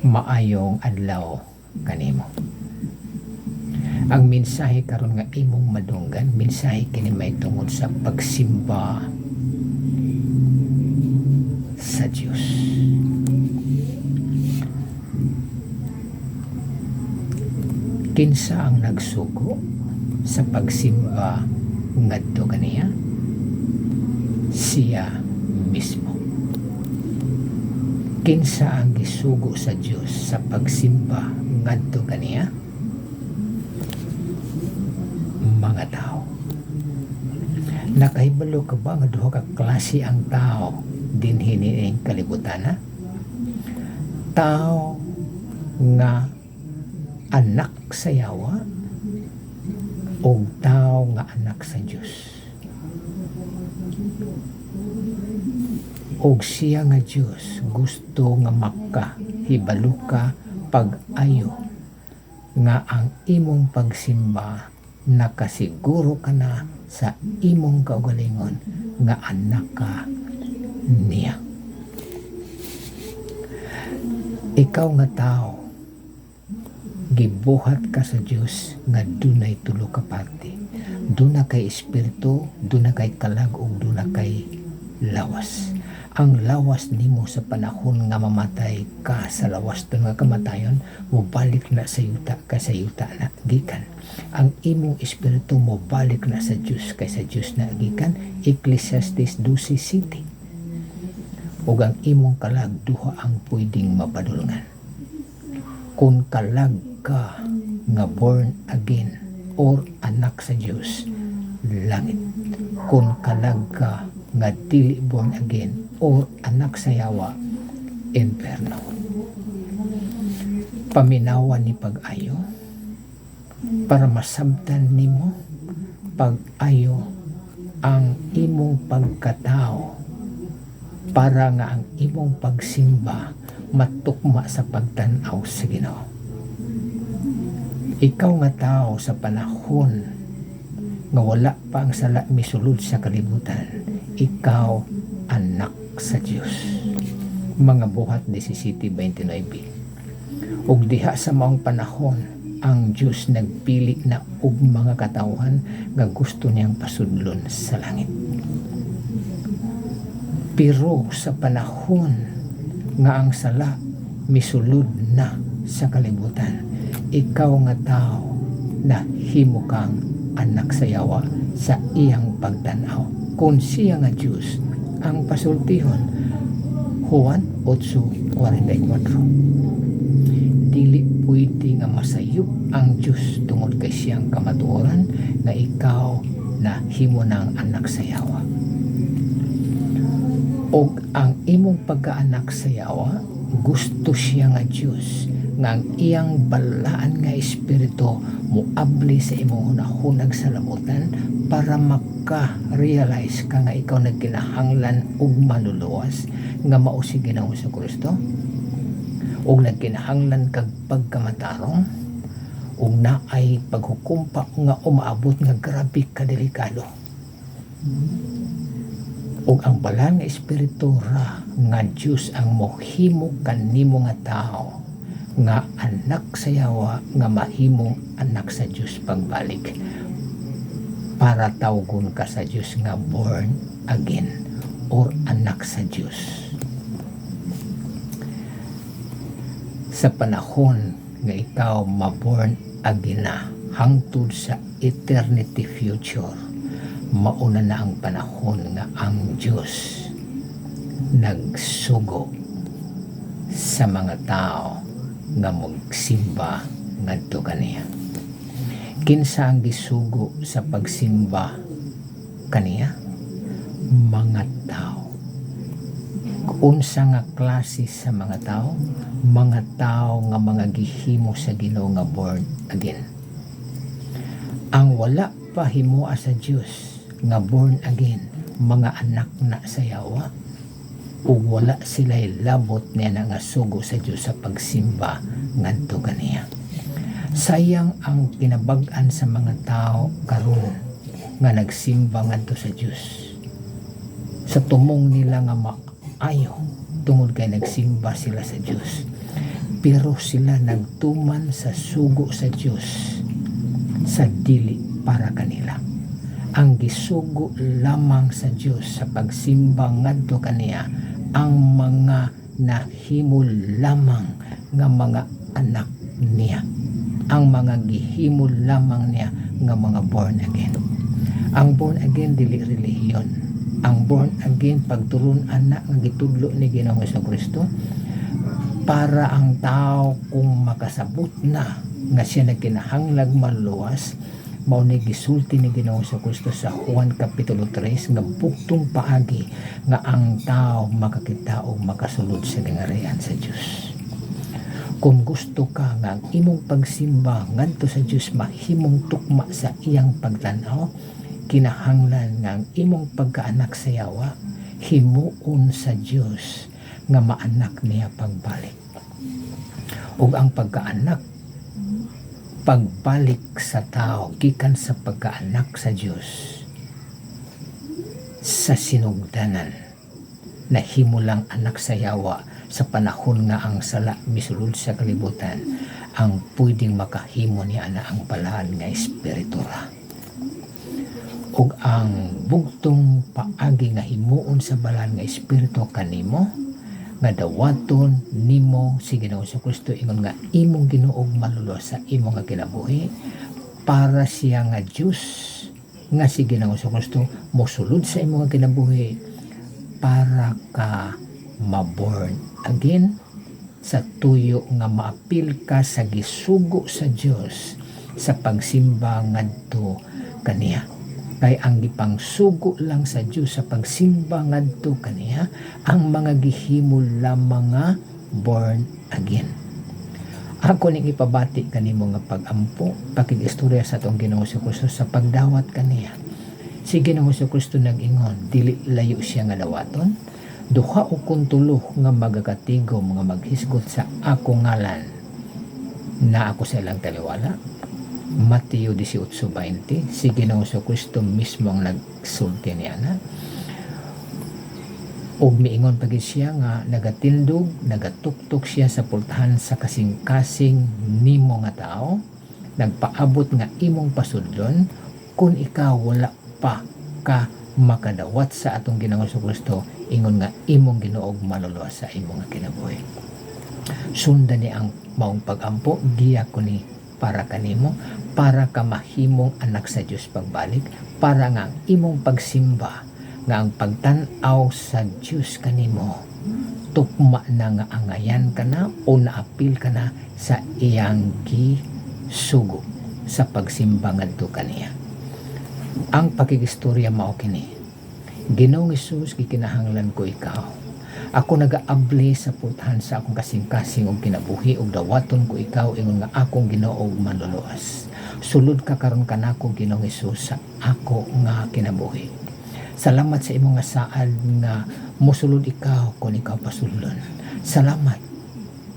Maayong adlaw kanimo. Ang mensahe karon nga imong madunggan, mensahe kini may tungod sa pagsimba sa Dios. Kinsa ang nagsugo sa pagsimba ngadto kaniya? Siya mismo. Kinsa ang gisugo sa Dios sa pagsimba ngadto kaniya? Mga tao. Nakahibalo ka ba nga duha ka klase ang tao dinhi nining kalibutan? Tao nga anak sa yawa o tao nga anak sa Dios. Og siya nga Dios gusto nga makahibalo ka pag-ayo nga ang imong pagsimba nakasiguro ka na sa imong kaugalingon nga anak ka niya. Ikaw nga tao, gibuhat ka sa Dios nga dunay tulo ka parte. Duna kay espiritu, duna kay kalag ug duna kay lawas. Ang lawas nimo sa panahon nga mamatay ka sa lawas tun nga kamatayon, mobalik na sa yuta kay sa yuta na gikan. Ang imong espiritu mobalik na sa Dios kay sa Dios na gikan. Ecclesiastes 12:7. Ug ang imong kalag duha ang pwedeng mapadulngan. Kung kalag ka nga born again or anak sa Dios, langit. Kung kalag ka nga dili born again or anak sa yawa, inferno. Paminawan ni pag-ayo para masabtan nimo pag-ayo ang imong pagkatao, para nga ang imong pagsimba matukma sa pagtan-aw sa Ginoo. Ikaw nga tao sa panahon nga wala pa ang sala misulod sa kalibutan, ikaw anak sa Dios. Mga Buhat 17:29. Ug diha sa maong panahon, ang Dios nagpili na og mga katawhan nga gusto niyang pasudlon sa langit. Pero sa panahon nga ang sala misulod na sa kalibutan, ikaw nga tao na himo kang anak sa yawa sa iyang pagtanaw. Kung siya nga Dios ang pasultihon, Juan 8:44. Dili pwede nga masayop ang Dios tungod kay siyang kamatuoran nga ikaw na himo ng anak sa yawa. Og ang imong pagkaanak sa yawa, gusto siya nga Dios nga ang iyang balaan nga espiritu muabli sa imong hunahunag sa lamutan para maka-realize ka nga ikaw nagkinahanglan og manuluwas nga mao si Ginoo sa Kristo, og nagkinahanglan kag pagkamatarong, og naay paghukumpa nga umaabot nga grabe kadelikado. Og ang balaan nga espiritu ra nga Dios ang mohimo kanimo nga tao nga anak sa yawa nga mahimong anak sa Dios pagbalik, para tawgon ka sa Dios nga born again or anak sa Dios. Sa panahon nga ikaw maborn again na hangtod sa eternity future, mauna na ang panahon nga ang Dios nagsugo sa mga tao nga magsimba ngadto kaniya. Kinsa ang gisugo sa pagsimba kaniya? Mga tao. Unsa nga klase sa mga tao? Mga tao nga mga gihimo sa Ginoo nga born again. Ang wala pa himuha sa Dios nga born again, mga anak na sa yawa, ug wala sila'y labot niya na nga sugo sa Dios sa pagsimba ngadto kaniya. Sayang ang kinabag-an sa mga tao karon nga nagsimba ngadto sa Dios. Sa tumong nila nga maayo tungod kay nagsimba sila sa Dios. pero sila nagtuman sa sugo sa Dios sa dili para kanila. Ang gisugo lamang sa Dios sa pagsimba ngadto kaniya ang mga nahimo lamang nga mga anak niya, ang mga gihimo lamang niya nga mga born again. Ang born again dili relihiyon. Ang born again pagturon-an na nga gitudlo ni Ginoong Jesucristo para ang tao kung makasabot na nga siya nagkinahanglag maluwas, mao ni gisulti ni Ginoong Jesucristo sa Juan Kapitulo 3 nga buktong paagi nga ang tao makakita o makasulod sa gingarian sa Dios. Kung gusto ka nga ang imong pagsimba ngadto sa Dios mahimong tukma sa iyang pagtan-aw, kinahanglan nga ang imong pagkaanak sa yawa himuon sa Dios nga maanak niya pagbalik. Ug ang pagkaanak pagbalik sa tao gikan sa pagkaanak sa Dios sa sinugdanan na himulang anak sa yawa sa panahon nga ang sala misulod sa kalibutan ang pwedeng makahimo niya na ang balahan nga espiritu ra. Ug ang bugtong paagi nga himuon sa balahan nga espiritu kanimo nga dawaton nimo si Ginoong Jesucristo ingon nga imong Ginuog maluluwa sa imong nga kinabuhi para siya nga Dios nga si Ginoong Jesucristo mosulod sa imong nga kinabuhi para ka maborn again sa tuyo nga maapil ka sa gisugo sa Dios sa pagsimba ngadto kaniya. Kay ang gipangsugo lang sa Dios sa pagsimba ngadto kaniya ang mga gihimo lamang nga born again. Ako ning ipabati kanimo nga pag-ampo pakig-istorya sa atong Ginoong Jesucristo sa pagdawat kaniya. Si Ginoong Jesucristo nag-ingon dili layo siya nga dawaton, duha o kun tulo nga magakatigom nga maghisgot sa ako ngalan na ako sa ilang taliwala. Mateo 18:20, si Ginoong Jesucristo mismo ang nagsulti niya na. Og miingon pagid siya nga nagatindog, nagatuktok siya sa pultahan sa kasing-kasing nimo nga tao, nagpaabot nga imong pasudlon kung ikaw wala pa ka makadawat sa atong Ginoong Jesucristo, ingon nga imong Ginuog maluluwa sa imong nga kinabuhi. Sundan ni ang maong pag-ampo giya ko ni para kanimo, para ka mahimong anak sa Dios pagbalik, para nga ang imong pagsimba nga ang pagtan-aw sa Dios kanimo tukma na nga angayan ka na o naapil ka na sa iyang gisugo sa pagsimba ngadto kaniya. Ang pakigistorya mao kini. Ginoong Hesus gikinahanglan ko ikaw. Ako nagaabli sa pultahan sa akong kasing-kasing og kinabuhi ug dawaton ko ikaw ingon nga akong Ginoo manluluwas. Sulod ka karon kanako Ginoong Hesus sa ako nga kinabuhi. Salamat sa imong nga saad nga mosulod ikaw kung ikaw pasulon. Salamat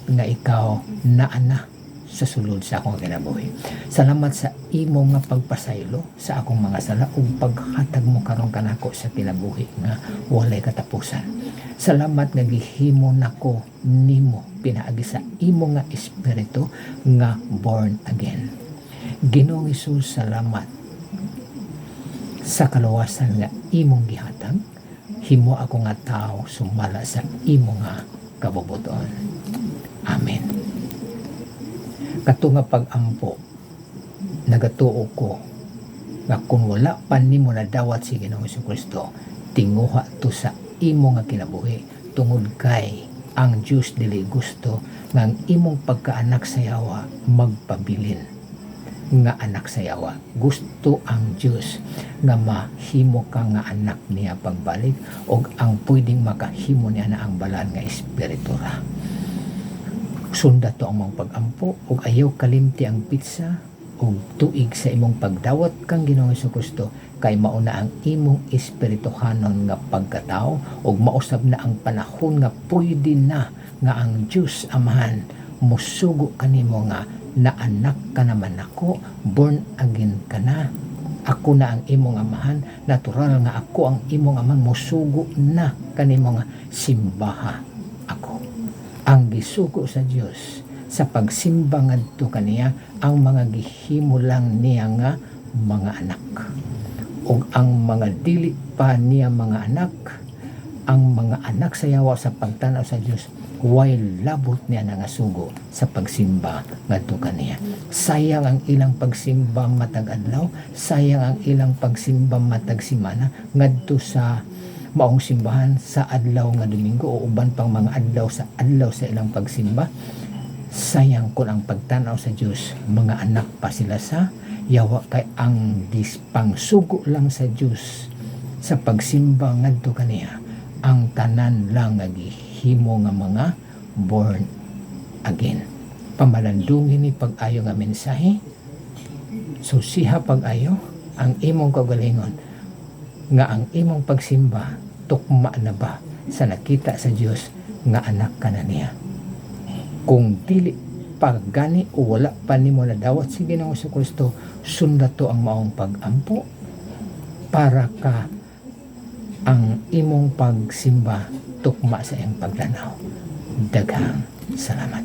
nga ikaw naana sa sulod sa akong kinabuhi. Salamat sa imo nga pagpasaylo sa akong mga sala ug paghatag mo karon kanako sa kinabuhi nga walay katapusan. Salamat nga gihimo nako nimo pinaagi sa imo nga espiritu nga born again. Ginoong Hesus, salamat sa kaluwasan nga imong gihatag. Himo ako nga tao sumala sa imo nga kabubuton. Amen. Kato nga pag-ampo nagatuo ko nga kung wala pa nimo nadawat si Ginoong Jesucristo, tinguha to sa imo nga kinabuhi tungod kay ang Dios dili gusto nga ang imong pagkaanak sa yawa magpabilin nga anak sa yawa. Gusto ang Dios nga mahimo ka nga anak niya pagbalik og ang pwedeng makahimo niya na ang balaan nga espiritu ra. Sunda to ang mga pag-ampo ug ayaw kalimti ang pizza ug tuig sa imong pagdawat kang Ginoong Jesucristo kay mauna ang imong espirituhanon nga pagkatao ug mausab na ang panahon nga pwede na nga ang Dios Amahan musugo kanimo nga na anak ka naman ako, born again ka na. Ako na ang imong amahan, natural nga ako ang imong amahan, musugo na kanimo nga simbaha ako. Ang gisugo sa Dios sa pagsimba ngadto kaniya ang mga gihimo lang niya nga mga anak, ug ang mga dili pa niya mga anak, ang mga anak sa yawa sa pagtanaw sa Dios way labot niya na nga sugo sa pagsimba ngadto kaniya. Sayang ang ilang pagsimba matag adlaw, sayang ang ilang pagsimba matag semana ngadto sa maong simbahan sa adlaw nga Domingo o uban pang mga adlaw sa ilang pagsimba. Sayang kung ang pagtanaw sa Dios mga anak pa sila sa yawa, kay ang pangsugo lang sa Dios sa pagsimba ngadto kaniya ang tanan lang nga gihimo nga mga born again. Pamalandungin ni pag-ayo nga mensahe, susiha pag-ayo ang imong kagalingon nga ang imong pagsimba tukma na ba sa nakita sa Dios nga anak ka na niya. Kung dili pa gani o wala pa nimo nadawat si Ginoong Jesucristo, sundato ang maong pag-ampo para ka ang imong pagsimba tukma sa iyang pagtanaw. Daghang salamat.